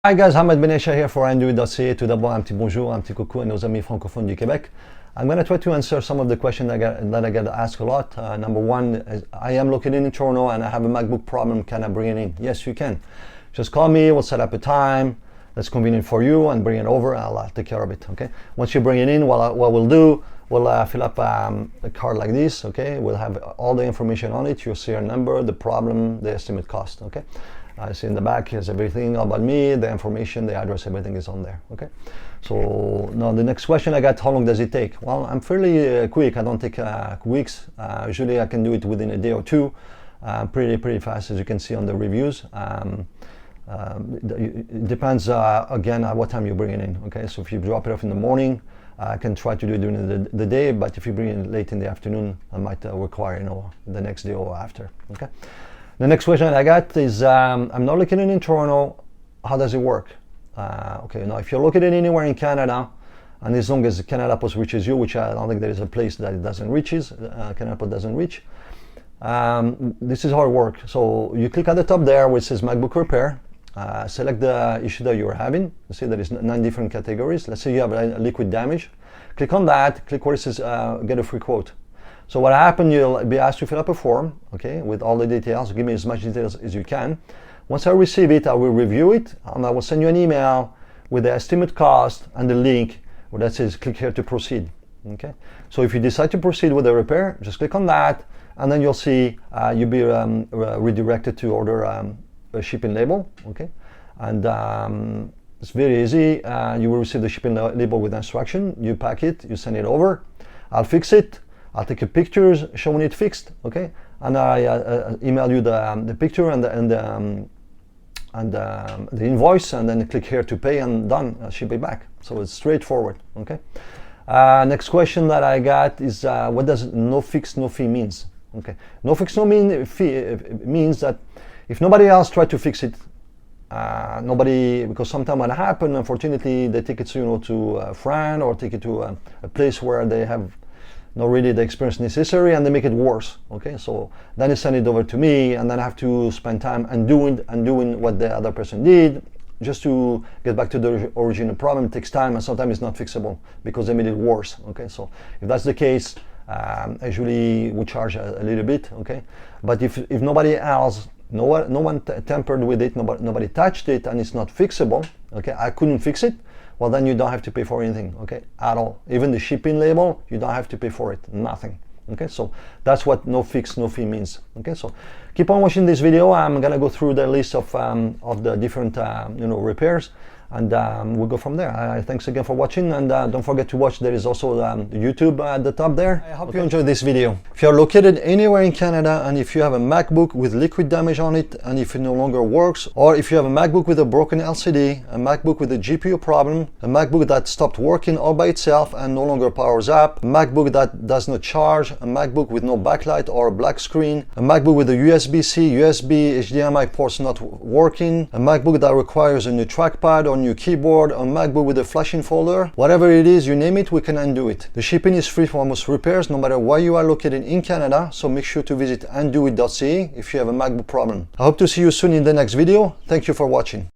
Hi guys, Ahmed Benesha here for Android.ca. Tout d'abord, un petit bonjour, un petit coucou à nos amis francophones du Québec. I'm going to try to answer some of the questions that I get asked a lot. Number one, is, I am located in Toronto and I have a MacBook problem. Can I bring it in? Yes, you can. Just call me, we'll set up a time that's convenient for you and bring it over. I'll take care of it, okay? Once you bring it in, what we'll do, we'll fill up a card like this, okay? We'll have all the information on it. You'll see your number, the problem, the estimate cost, okay? I see in the back is everything about me, the information, the address, everything is on there, okay? So now the next question I got, how long does it take? Well, I'm fairly quick. I don't take weeks. Usually I can do it within a day or two. Pretty fast, as you can see on the reviews. It depends, again, at what time you bring it in, okay? So if you drop it off in the morning, I can try to do it during the day, but if you bring it late in the afternoon, I might require, the next day or after, okay? The next question I got is, I'm not located in Toronto, how does it work? Okay, now if you're located anywhere in Canada, and as long as Canada Post reaches you, which I don't think there is a place that it doesn't reaches, Canada Post doesn't reach, this is how it works. So you click at the top there where it says MacBook Repair, select the issue that you're having. You see there is 9 different categories. Let's say you have a liquid damage. Click on that, click where it says get a free quote. So what happened, you'll be asked to fill up a form, okay, with all the details. Give me as much details as you can. Once I receive it, I will review it, and I will send you an email with the estimate cost and the link where that says click here to proceed, okay? So if you decide to proceed with the repair, just click on that, and then you'll see you'll be redirected to order a shipping label, okay? And it's very easy. You will receive the shipping label with instruction. You pack it, you send it over. I'll fix it. I'll take a pictures showing it fixed, okay? And I email you the picture and the invoice, and then click here to pay, and done. I'll ship it back. So it's straightforward, okay? Next question that I got is what does no fix, no fee means? Okay, no fix, no fee means that if nobody else tried to fix it, because sometimes what happens, unfortunately, they take it to a friend or take it to a place where they have not really the experience necessary, and they make it worse, okay? So then they send it over to me, and then I have to spend time undoing what the other person did just to get back to the original problem. It takes time, and sometimes it's not fixable because they made it worse, okay? So if that's the case, usually we charge a little bit, okay? But if nobody else, no one tampered with it, nobody touched it, and it's not fixable, okay? I couldn't fix it, well, then you don't have to pay for anything, okay, at all. Even the shipping label, you don't have to pay for it, nothing, okay? So that's what no fix, no fee means, okay? So keep on watching this video. I'm gonna go through the list of the different, repairs, and we'll go from there. Thanks again for watching, and don't forget to watch. There is also YouTube at the top there. I hope you enjoyed this video. If you're located anywhere in Canada, and if you have a MacBook with liquid damage on it, and if it no longer works, or if you have a MacBook with a broken LCD, a MacBook with a GPU problem, a MacBook that stopped working all by itself and no longer powers up, a MacBook that does not charge, a MacBook with no backlight or a black screen, a MacBook with a USB-C, USB, HDMI ports not working, a MacBook that requires a new trackpad or new keyboard, a MacBook with a flashing folder, whatever it is, you name it, we can undo it. The shipping is free for most repairs, no matter where you are located in Canada, so make sure to visit andouit.ca if you have a MacBook problem. I hope to see you soon in the next video. Thank you for watching.